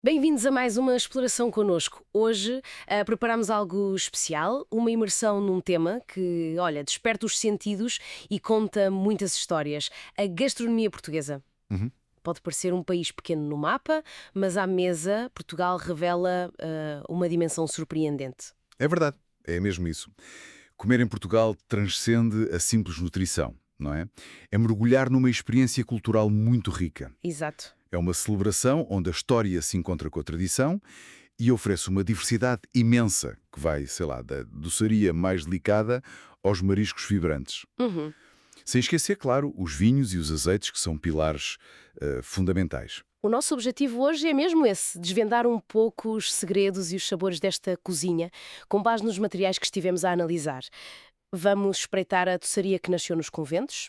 Bem-vindos a mais uma exploração connosco. Hoje preparamos algo especial, uma imersão num tema que, olha, desperta os sentidos e conta muitas histórias. A gastronomia portuguesa. Uhum. Pode parecer um país pequeno no mapa, mas à mesa Portugal revela uma dimensão surpreendente. É verdade, é mesmo isso. Comer em Portugal transcende a simples nutrição, não é? É mergulhar numa experiência cultural muito rica. Exato. É uma celebração onde a história se encontra com a tradição e oferece uma diversidade imensa que vai, sei lá, da doçaria mais delicada aos mariscos vibrantes. Uhum. Sem esquecer, claro, os vinhos e os azeites, que são pilares fundamentais. O nosso objetivo hoje é mesmo esse, desvendar um pouco os segredos e os sabores desta cozinha, com base nos materiais que estivemos a analisar. Vamos espreitar a doçaria que nasceu nos conventos,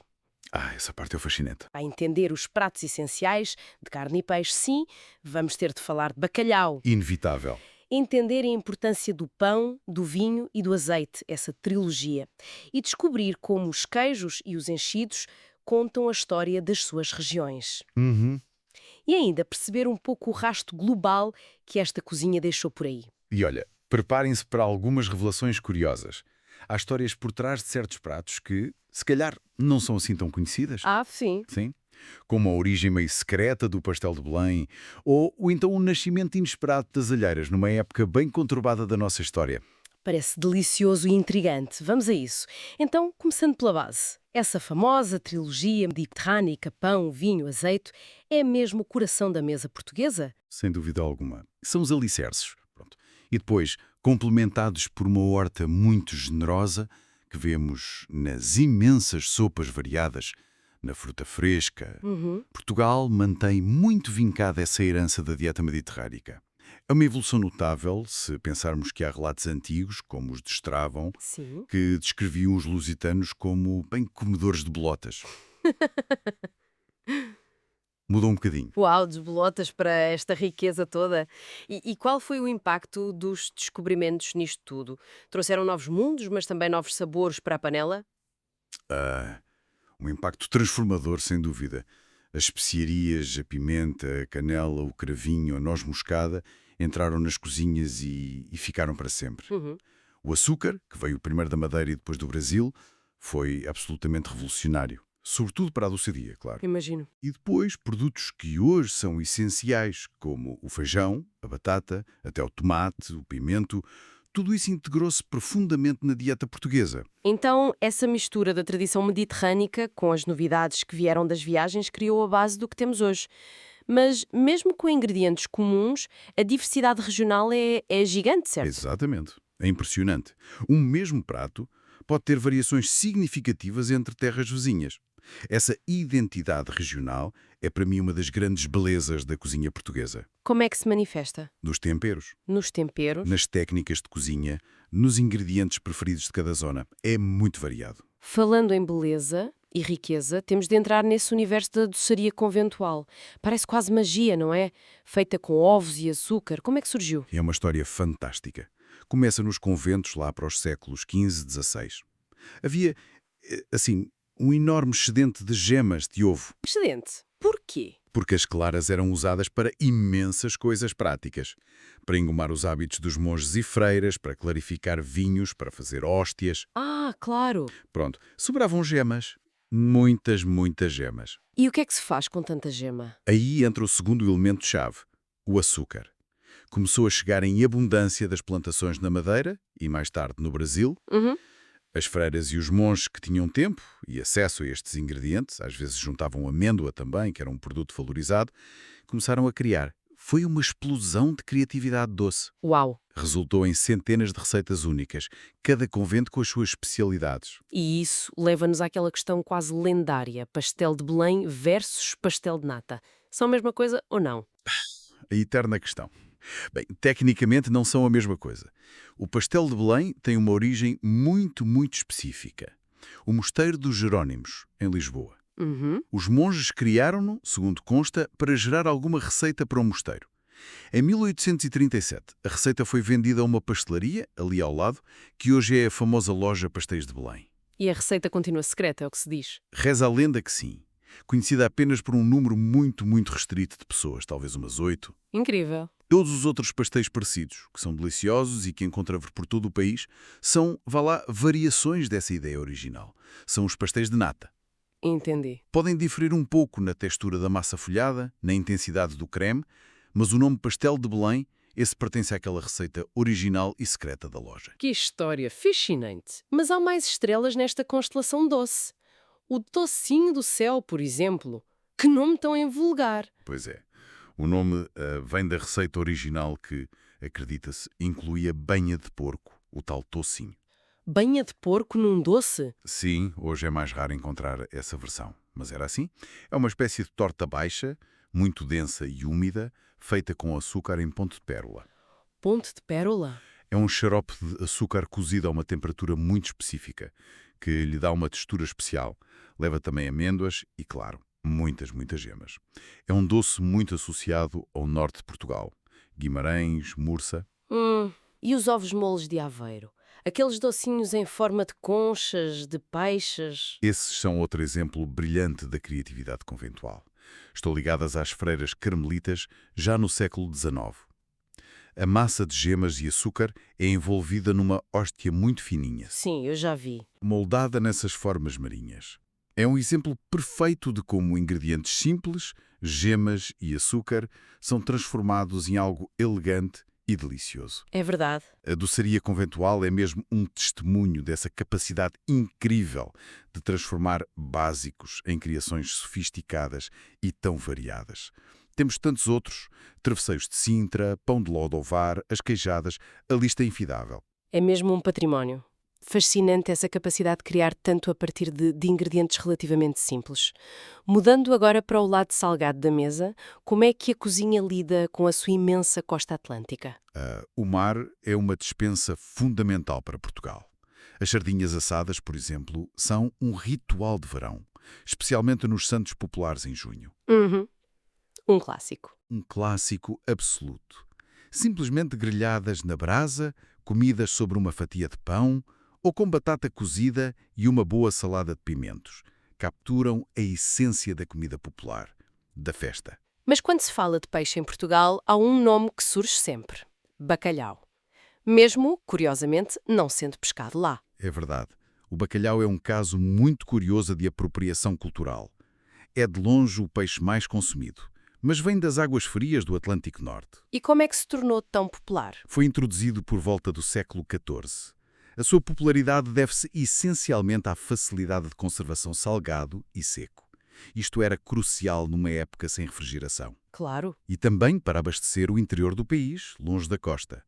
Essa parte é fascinante. a entender os pratos essenciais de carne e peixe, sim, vamos ter de falar de bacalhau, Inevitável. entender a importância do pão, do vinho e do azeite, essa trilogia, e descobrir como os queijos e os enchidos contam a história das suas regiões. Uhum. E ainda perceber um pouco o rasto global que esta cozinha deixou por aí. E olha, preparem-se para algumas revelações curiosas. Há histórias por trás de certos pratos que, se calhar, não são assim tão conhecidas. Sim. Sim? Como a origem meio secreta do pastel de Belém, ou então o nascimento inesperado das alheiras, numa época bem conturbada da nossa história. Parece delicioso e intrigante. Vamos a isso. Então, começando pela base. Essa famosa trilogia mediterrânica, pão, vinho, azeite, é mesmo o coração da mesa portuguesa? Sem dúvida alguma. São os alicerces. Pronto. E depois, complementados por uma horta muito generosa, que vemos nas imensas sopas variadas, na fruta fresca. Uhum. Portugal mantém muito vincada essa herança da dieta mediterrânica. É uma evolução notável se pensarmos que há relatos antigos, como os de Estravão, Sim. que descreviam os lusitanos como bem comedores de bolotas. Mudou um bocadinho. Uau, desbolotas para esta riqueza toda. E qual foi o impacto dos descobrimentos nisto tudo? Trouxeram novos mundos, mas também novos sabores para a panela? Ah, um impacto transformador, sem dúvida. As especiarias, a pimenta, a canela, o cravinho, a noz moscada entraram nas cozinhas e ficaram para sempre. Uhum. O açúcar, que veio primeiro da Madeira e depois do Brasil, foi absolutamente revolucionário. Sobretudo para a doçaria, claro. Imagino. E depois, produtos que hoje são essenciais, como o feijão, a batata, até o tomate, o pimento, tudo isso integrou-se profundamente na dieta portuguesa. Então, essa mistura da tradição mediterrânica com as novidades que vieram das viagens criou a base do que temos hoje. Mas, mesmo com ingredientes comuns, a diversidade regional é gigante, certo? Exatamente. É impressionante. Um mesmo prato pode ter variações significativas entre terras vizinhas. Essa identidade regional é para mim uma das grandes belezas da cozinha portuguesa. Como é que se manifesta? Nos temperos, Nos temperos? nas técnicas de cozinha, nos ingredientes preferidos de cada zona. É muito variado. Falando em beleza e riqueza, temos de entrar nesse universo da doçaria conventual. Parece quase magia, não é? Feita com ovos e açúcar. Como é que surgiu? É uma história fantástica. Começa nos conventos lá para os séculos XV e XVI. Havia, assim, um enorme excedente de gemas de ovo, Excelente. Porquê? porque as claras eram usadas para imensas coisas práticas. Para engomar os hábitos dos monges e freiras, para clarificar vinhos, para fazer hóstias. Claro. Pronto, sobravam gemas. Muitas, muitas gemas. E o que é que se faz com tanta gema? Aí entra o segundo elemento-chave, o açúcar. Começou a chegar em abundância das plantações na Madeira e mais tarde no Brasil. Uhum. As freiras e os monges que tinham tempo e acesso a estes ingredientes, às vezes juntavam amêndoa também, que era um produto valorizado, começaram a criar. Foi uma explosão de criatividade doce. Uau! Resultou em centenas de receitas únicas, cada convento com as suas especialidades. E isso leva-nos àquela questão quase lendária: pastel de Belém versus pastel de nata. São a mesma coisa ou não? A eterna questão. Bem, tecnicamente não são a mesma coisa. O pastel de Belém tem uma origem muito, muito específica. O Mosteiro dos Jerónimos, em Lisboa. Uhum. Os monges criaram-no, segundo consta, para gerar alguma receita para o mosteiro. Em 1837, a receita foi vendida a uma pastelaria, ali ao lado, que hoje é a famosa loja Pastéis de Belém. E a receita continua secreta, é o que se diz. Reza a lenda que sim, conhecida apenas por um número muito, muito restrito de pessoas, talvez umas 8. Incrível. Todos os outros pastéis parecidos, que são deliciosos e que encontramos por todo o país, são, vá lá, variações dessa ideia original. São os pastéis de nata. Entendi. Podem diferir um pouco na textura da massa folhada, na intensidade do creme, mas o nome Pastel de Belém, esse pertence àquela receita original e secreta da loja. Que história fascinante. Mas há mais estrelas nesta constelação doce. O docinho do céu, por exemplo. Que nome tão invulgar. Pois é. O nome vem da receita original que, acredita-se, incluía banha de porco, o tal tocinho. Banha de porco num doce? Sim, hoje é mais raro encontrar essa versão, mas era assim. É uma espécie de torta baixa, muito densa e úmida, feita com açúcar em ponto de pérola. Ponto de pérola? É um xarope de açúcar cozido a uma temperatura muito específica, que lhe dá uma textura especial. Leva também amêndoas e, claro, muitas gemas. É um doce muito associado ao norte de Portugal. Guimarães, Mursa. E os ovos moles de Aveiro? Aqueles docinhos em forma de conchas, de peixes? Esses são outro exemplo brilhante da criatividade conventual. Estão ligadas às freiras carmelitas já no século XIX. A massa de gemas e açúcar é envolvida numa hóstia muito fininha, Sim, eu já vi. moldada nessas formas marinhas. É um exemplo perfeito de como ingredientes simples, gemas e açúcar, são transformados em algo elegante e delicioso. É verdade. A doçaria conventual é mesmo um testemunho dessa capacidade incrível de transformar básicos em criações sofisticadas e tão variadas. Temos tantos outros: travesseiros de Sintra, pão de ló de Ovar, as queijadas, a lista é infidável. É mesmo um património. Fascinante essa capacidade de criar tanto a partir de ingredientes relativamente simples. Mudando agora para o lado salgado da mesa, como é que a cozinha lida com a sua imensa costa atlântica? O mar é uma despensa fundamental para Portugal. As sardinhas assadas, por exemplo, são um ritual de verão, especialmente nos Santos Populares em junho. Um clássico. Um clássico absoluto. Simplesmente grelhadas na brasa, comidas sobre uma fatia de pão ou com batata cozida e uma boa salada de pimentos. Capturam a essência da comida popular, da festa. Mas quando se fala de peixe em Portugal, há um nome que surge sempre: bacalhau. Mesmo, curiosamente, não sendo pescado lá. É verdade. O bacalhau é um caso muito curioso de apropriação cultural. É de longe o peixe mais consumido, mas vem das águas frias do Atlântico Norte. E como é que se tornou tão popular? Foi introduzido por volta do século XIV. A sua popularidade deve-se essencialmente à facilidade de conservação salgado e seco. Isto era crucial numa época sem refrigeração. Claro. E também para abastecer o interior do país, longe da costa.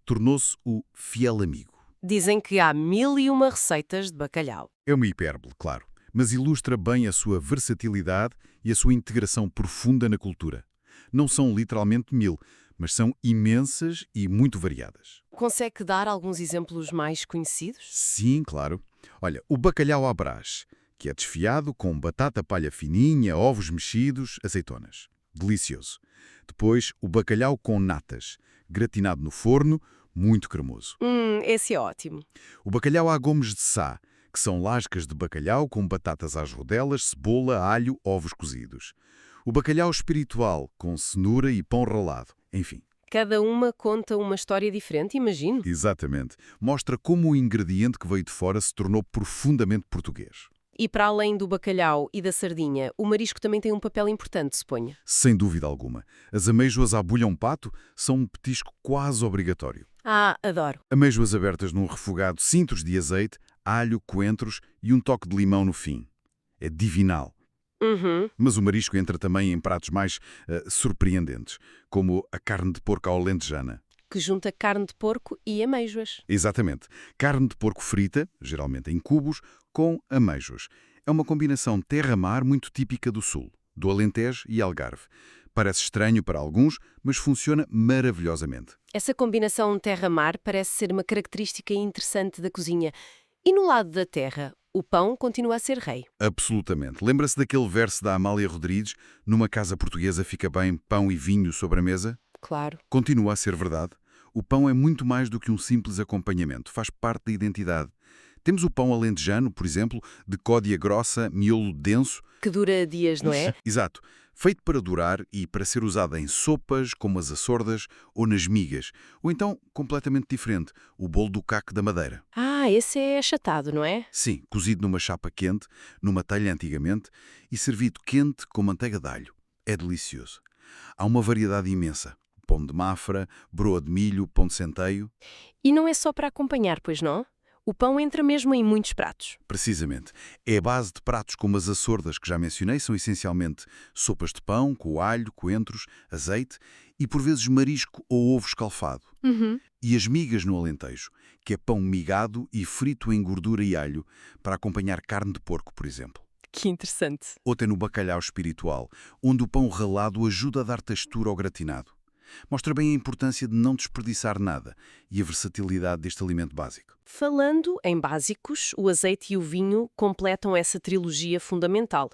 Tornou-se o fiel amigo. Dizem que há 1001 receitas de bacalhau. É uma hipérbole, claro, mas ilustra bem a sua versatilidade e a sua integração profunda na cultura. Não são literalmente 1000, mas são imensas e muito variadas. Consegue dar alguns exemplos mais conhecidos? Sim, claro. Olha, o bacalhau à Brás, que é desfiado com batata palha fininha, ovos mexidos, azeitonas. Delicioso. Depois, o bacalhau com natas, gratinado no forno, muito cremoso. Esse é ótimo. O bacalhau à Gomes de Sá, que são lascas de bacalhau com batatas às rodelas, cebola, alho, ovos cozidos. O bacalhau espiritual, com cenoura e pão ralado. Enfim. Cada uma conta uma história diferente, imagino. Exatamente. Mostra como o ingrediente que veio de fora se tornou profundamente português. E para além do bacalhau e da sardinha, o marisco também tem um papel importante, suponho. Sem dúvida alguma. As amêijoas à bulhão-pato são um petisco quase obrigatório. Ah, adoro. Amêijoas abertas num refogado, cintos de azeite, alho, coentros e um toque de limão no fim. É divinal. Mas o marisco entra também em pratos mais surpreendentes, como a carne de porco à alentejana. Que junta carne de porco e amêijoas. Exatamente. Carne de porco frita, geralmente em cubos, com amêijoas. É uma combinação terra-mar muito típica do sul, do Alentejo e Algarve. Parece estranho para alguns, mas funciona maravilhosamente. Essa combinação terra-mar parece ser uma característica interessante da cozinha. E no lado da terra, o pão continua a ser rei. Absolutamente. Lembra-se daquele verso da Amália Rodrigues: numa casa portuguesa fica bem pão e vinho sobre a mesa? Claro. Continua a ser verdade. O pão é muito mais do que um simples acompanhamento, faz parte da identidade. Temos o pão alentejano, por exemplo, de códea grossa, miolo denso. Que dura dias, não é? Exato. Feito para durar e para ser usado em sopas, como as açordas, ou nas migas. Ou então, completamente diferente, o bolo do caco da Madeira. Ah, esse é achatado, não é? Sim, cozido numa chapa quente, numa telha antigamente, e servido quente com manteiga de alho. É delicioso. Há uma variedade imensa. Pão de mafra, broa de milho, pão de centeio. E não é só para acompanhar, pois não? O pão entra mesmo em muitos pratos. Precisamente. É a base de pratos como as açordas que já mencionei, são essencialmente sopas de pão, com alho, coentros, azeite e por vezes marisco ou ovo escalfado. Uhum. E as migas no Alentejo, que é pão migado e frito em gordura e alho, para acompanhar carne de porco, por exemplo. Que interessante. Ou até no bacalhau espiritual, onde o pão ralado ajuda a dar textura ao gratinado. Mostra bem a importância de não desperdiçar nada e a versatilidade deste alimento básico. Falando em básicos, o azeite e o vinho completam essa trilogia fundamental.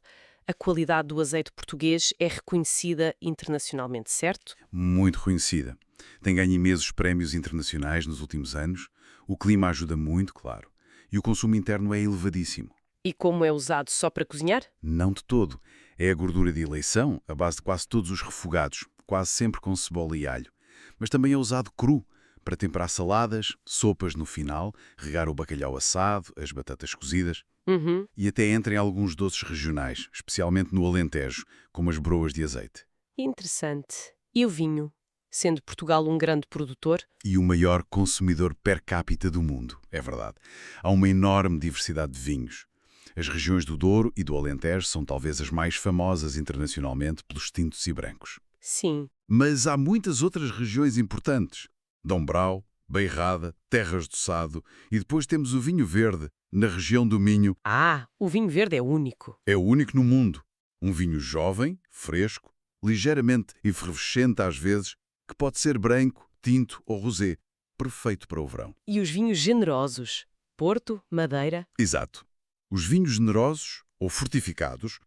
A qualidade do azeite português é reconhecida internacionalmente, certo? Muito reconhecida. Tem ganho imensos prémios internacionais nos últimos anos. O clima ajuda muito, claro. E o consumo interno é elevadíssimo. E como é usado só para cozinhar? Não de todo. É a gordura de eleição, a base de quase todos os refogados, quase sempre com cebola e alho. Mas também é usado cru, para temperar saladas, sopas no final, regar o bacalhau assado, as batatas cozidas. Uhum. E até entra em alguns doces regionais, especialmente no Alentejo, como as broas de azeite. Interessante. E o vinho? Sendo Portugal um grande produtor? E o maior consumidor per capita do mundo, é verdade. Há uma enorme diversidade de vinhos. As regiões do Douro e do Alentejo são talvez as mais famosas internacionalmente pelos tintos e brancos. Sim. Mas há muitas outras regiões importantes. Dom Brau, Beirrada, Terras do Sado e depois temos o vinho verde, na região do Minho. Ah, o vinho verde é único. É o único no mundo. Um vinho jovem, fresco, ligeiramente efervescente às vezes, que pode ser branco, tinto ou rosé. Perfeito para o verão. E os vinhos generosos? Porto, Madeira? Exato. Os vinhos generosos, ou fortificados,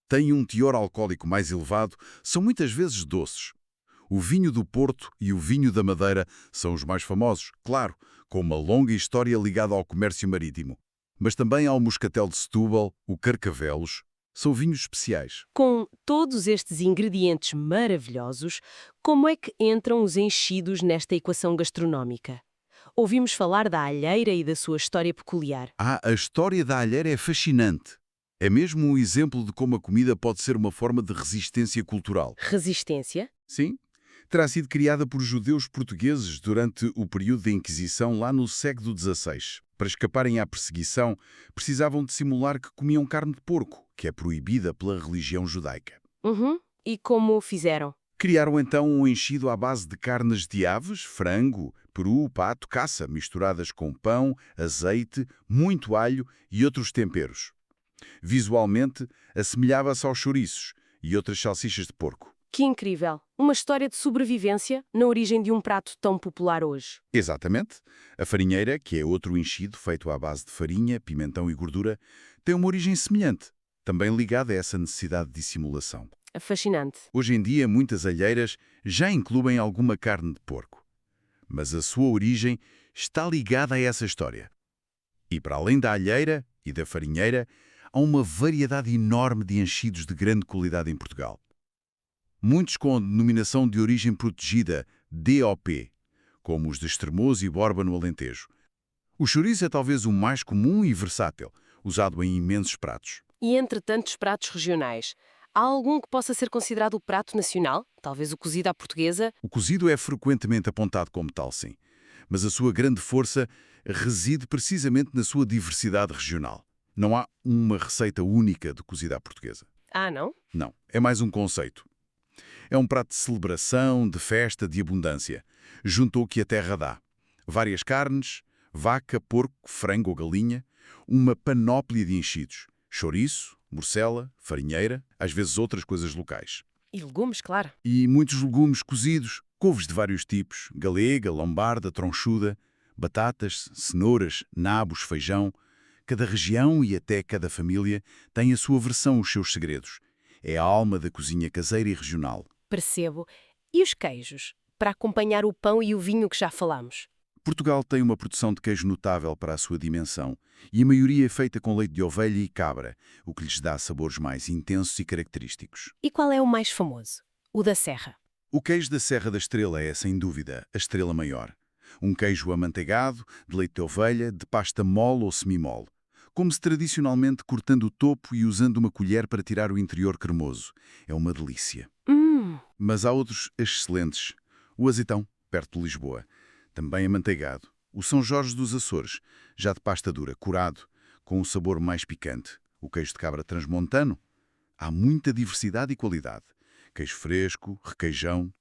têm um teor alcoólico mais elevado, são muitas vezes doces. O vinho do Porto e o vinho da Madeira são os mais famosos, claro, com uma longa história ligada ao comércio marítimo. Mas também há o Moscatel de Setúbal, o Carcavelos, são vinhos especiais. Com todos estes ingredientes maravilhosos, como é que entram os enchidos nesta equação gastronómica? Ouvimos falar da alheira e da sua história peculiar. A história da alheira é fascinante. É mesmo um exemplo de como a comida pode ser uma forma de resistência cultural. Resistência? Sim, terá sido criada por judeus portugueses durante o período da Inquisição lá no século XVI. Para escaparem à perseguição, precisavam de simular que comiam carne de porco, que é proibida pela religião judaica. Uhum. E como o fizeram? Criaram então um enchido à base de carnes de aves, frango, peru, pato, caça, misturadas com pão, azeite, muito alho e outros temperos. Visualmente, assemelhava-se aos chouriços e outras salsichas de porco. Que incrível! Uma história de sobrevivência na origem de um prato tão popular hoje. Exatamente. A farinheira, que é outro enchido feito à base de farinha, pimentão e gordura, tem uma origem semelhante, também ligada a essa necessidade de dissimulação. É fascinante. Hoje em dia, muitas alheiras já incluem alguma carne de porco. Mas a sua origem está ligada a essa história. E para além da alheira e da farinheira, há uma variedade enorme de enchidos de grande qualidade em Portugal. Muitos com a denominação de origem protegida, DOP, como os de Estremoz e Borba no Alentejo. O chouriço é talvez o mais comum e versátil, usado em imensos pratos. E entre tantos pratos regionais, há algum que possa ser considerado o prato nacional? Talvez o cozido à portuguesa? O cozido é frequentemente apontado como tal, sim, mas a sua grande força reside precisamente na sua diversidade regional. Não há uma receita única de cozido à portuguesa. Ah, não? Não, é mais um conceito. É um prato de celebração, de festa, de abundância. Juntou o que a terra dá. Várias carnes, vaca, porco, frango ou galinha, uma panóplia de enchidos. Chouriço, morcela, farinheira, às vezes outras coisas locais. E legumes, claro. E muitos legumes cozidos, couves de vários tipos, galega, lombarda, tronchuda, batatas, cenouras, nabos, feijão. Cada região e até cada família tem a sua versão, os seus segredos. É a alma da cozinha caseira e regional. Percebo. E os queijos? Para acompanhar o pão e o vinho que já falamos? Portugal tem uma produção de queijo notável para a sua dimensão e a maioria é feita com leite de ovelha e cabra, o que lhes dá sabores mais intensos e característicos. E qual é o mais famoso? O da Serra. O queijo da Serra da Estrela é, sem dúvida, a estrela maior. Um queijo amanteigado, de leite de ovelha, de pasta mole ou semi-mole. Como-se tradicionalmente cortando o topo e usando uma colher para tirar o interior cremoso. É uma delícia. Mas há outros excelentes. O azeitão, perto de Lisboa, também amanteigado. O São Jorge dos Açores, já de pasta dura, curado, com um sabor mais picante. O queijo de cabra transmontano. Há muita diversidade e qualidade. Queijo fresco, requeijão.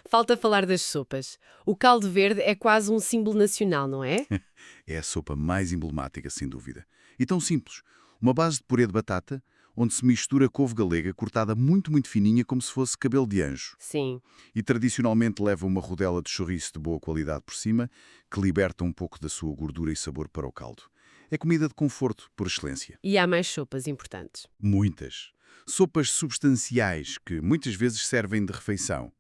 Falta falar das sopas. O caldo verde é quase um símbolo nacional, não é? É a sopa mais emblemática, sem dúvida. E tão simples. Uma base de purê de batata, onde se mistura couve galega cortada muito, muito fininha, como se fosse cabelo de anjo. Sim. E tradicionalmente leva uma rodela de chouriço de boa qualidade por cima, que liberta um pouco da sua gordura e sabor para o caldo. É comida de conforto, por excelência. E há mais sopas importantes. Muitas. Sopas substanciais, que muitas vezes servem de refeição.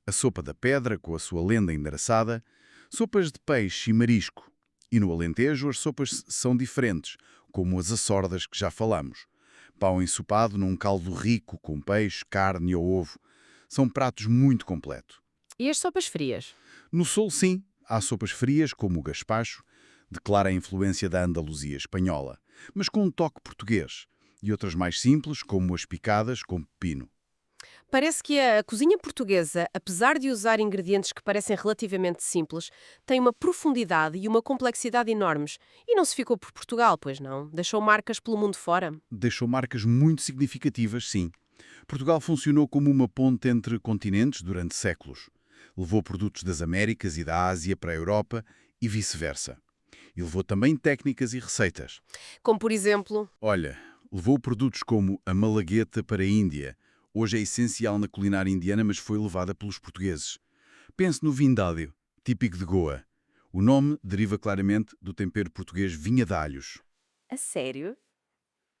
A sopa da pedra, com a sua lenda endereçada. Sopas de peixe e marisco. E no Alentejo as sopas são diferentes, como as açordas que já falamos. Pão ensopado num caldo rico com peixe, carne ou ovo. São pratos muito completos. E as sopas frias? No Sul, sim, há sopas frias, como o gaspacho, de clara influência da Andaluzia espanhola, mas com um toque português. E outras mais simples, como as picadas com pepino. Parece que a cozinha portuguesa, apesar de usar ingredientes que parecem relativamente simples, tem uma profundidade e uma complexidade enormes. E não se ficou por Portugal, pois não? Deixou marcas pelo mundo fora. Deixou marcas muito significativas, sim. Portugal funcionou como uma ponte entre continentes durante séculos. Levou produtos das Américas e da Ásia para a Europa e vice-versa. E levou também técnicas e receitas. Como, por exemplo, Olha, levou produtos como a malagueta para a Índia. Hoje é essencial na culinária indiana, mas foi levada pelos portugueses. Pense no vindádio, típico de Goa. O nome deriva claramente do tempero português vinha de alhos. a sério?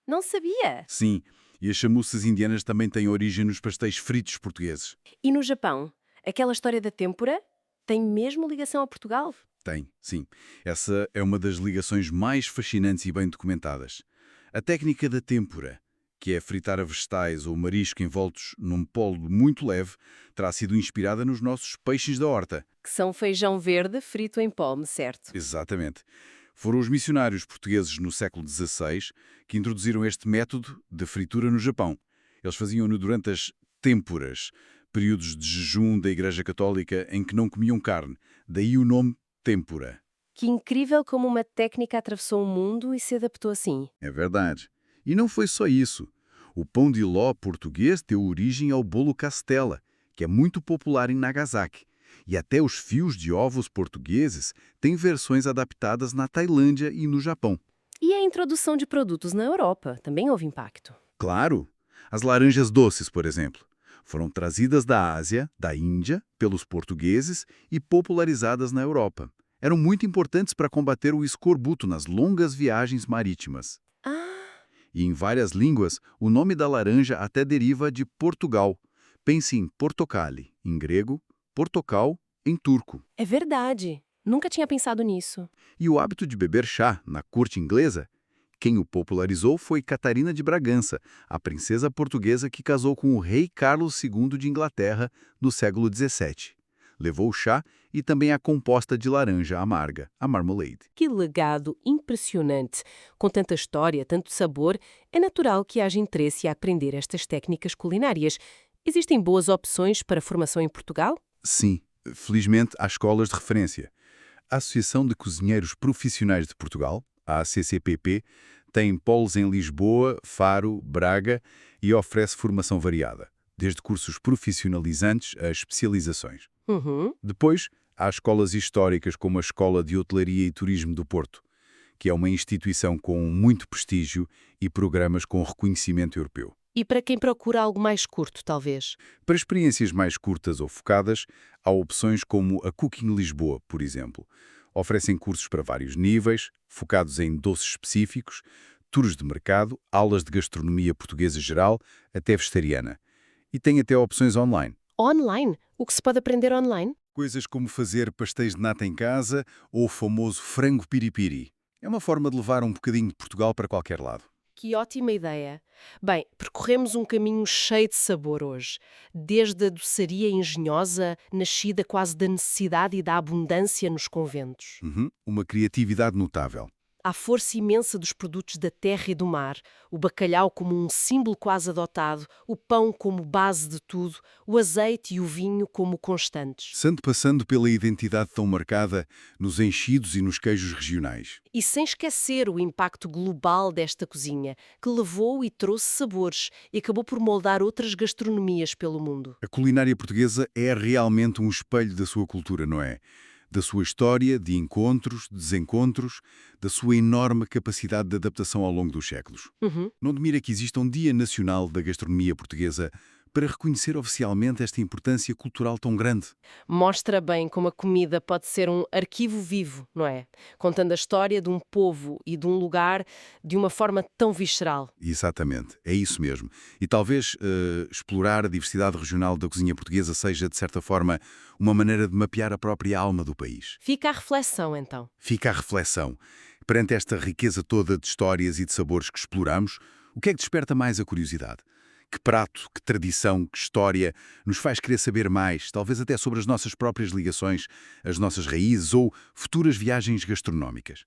Não sabia. Sim, e as chamuças indianas também têm origem nos pastéis fritos portugueses. E no Japão, aquela história da têmpora tem mesmo ligação a Portugal? Tem, sim. Essa é uma das ligações mais fascinantes e bem documentadas. A técnica da têmpora, que é fritar a vegetais ou marisco envoltos num polo muito leve, terá sido inspirada nos nossos peixes da horta. Que são feijão verde frito em palme, certo? Exatamente. Foram os missionários portugueses no século XVI que introduziram este método de fritura no Japão. Eles faziam-no durante as têmporas, períodos de jejum da Igreja Católica em que não comiam carne. Daí o nome têmpora. Que incrível como uma técnica atravessou o mundo e se adaptou assim. É verdade. E não foi só isso. O pão de ló português deu origem ao bolo Castela, que é muito popular em Nagasaki. E até os fios de ovos portugueses têm versões adaptadas na Tailândia e no Japão. E a introdução de produtos na Europa também houve impacto. Claro! As laranjas doces, por exemplo, foram trazidas da Ásia, da Índia, pelos portugueses e popularizadas na Europa. Eram muito importantes para combater o escorbuto nas longas viagens marítimas. Ah, E em várias línguas, o nome da laranja até deriva de Portugal. Pense em portocali, em grego, portocal, em turco. é verdade. Nunca tinha pensado nisso. E o hábito de beber chá na corte inglesa, quem o popularizou foi Catarina de Bragança, a princesa portuguesa que casou com o rei Carlos II de Inglaterra no século XVII. Levou o chá e também a composta de laranja amarga, a marmalade. Que legado impressionante! Com tanta história, tanto sabor, é natural que haja interesse em aprender estas técnicas culinárias. Existem boas opções para formação em Portugal? Sim, felizmente há escolas de referência. A Associação de Cozinheiros Profissionais de Portugal, a ACCPP, tem polos em Lisboa, Faro, Braga e oferece formação variada, desde cursos profissionalizantes a especializações. Depois, há escolas históricas como a Escola de Hotelaria e Turismo do Porto, que é uma instituição com muito prestígio e programas com reconhecimento europeu. E para quem procura algo mais curto, talvez? Para experiências mais curtas ou focadas, há opções como a Cooking Lisboa, por exemplo. Oferecem cursos para vários níveis, focados em doces específicos, tours de mercado, aulas de gastronomia portuguesa geral, até vegetariana. E tem até opções online. Online? O que se pode aprender online? Coisas como fazer pastéis de nata em casa ou o famoso frango piripiri. É uma forma de levar um bocadinho de Portugal para qualquer lado. Que ótima ideia! Bem, percorremos um caminho cheio de sabor hoje. Desde a doçaria engenhosa, nascida quase da necessidade e da abundância nos conventos. Uhum. Uma criatividade notável. À força imensa dos produtos da terra e do mar, o bacalhau como um símbolo quase adotado, o pão como base de tudo, o azeite e o vinho como constantes. Sendo passando pela identidade tão marcada nos enchidos e nos queijos regionais. E sem esquecer o impacto global desta cozinha, que levou e trouxe sabores e acabou por moldar outras gastronomias pelo mundo. A culinária portuguesa é realmente um espelho da sua cultura, não é? Da sua história, de encontros, desencontros, da sua enorme capacidade de adaptação ao longo dos séculos. Uhum. Não admira que exista um Dia Nacional da Gastronomia Portuguesa para reconhecer oficialmente esta importância cultural tão grande. Mostra bem como a comida pode ser um arquivo vivo, não é? Contando a história de um povo e de um lugar de uma forma tão visceral. Exatamente, é isso mesmo. E talvez explorar a diversidade regional da cozinha portuguesa seja, de certa forma, uma maneira de mapear a própria alma do país. Fica a reflexão, então. Fica a reflexão. Perante esta riqueza toda de histórias e de sabores que exploramos, o que é que desperta mais a curiosidade? Que prato, que tradição, que história nos faz querer saber mais, talvez até sobre as nossas próprias ligações, as nossas raízes ou futuras viagens gastronómicas?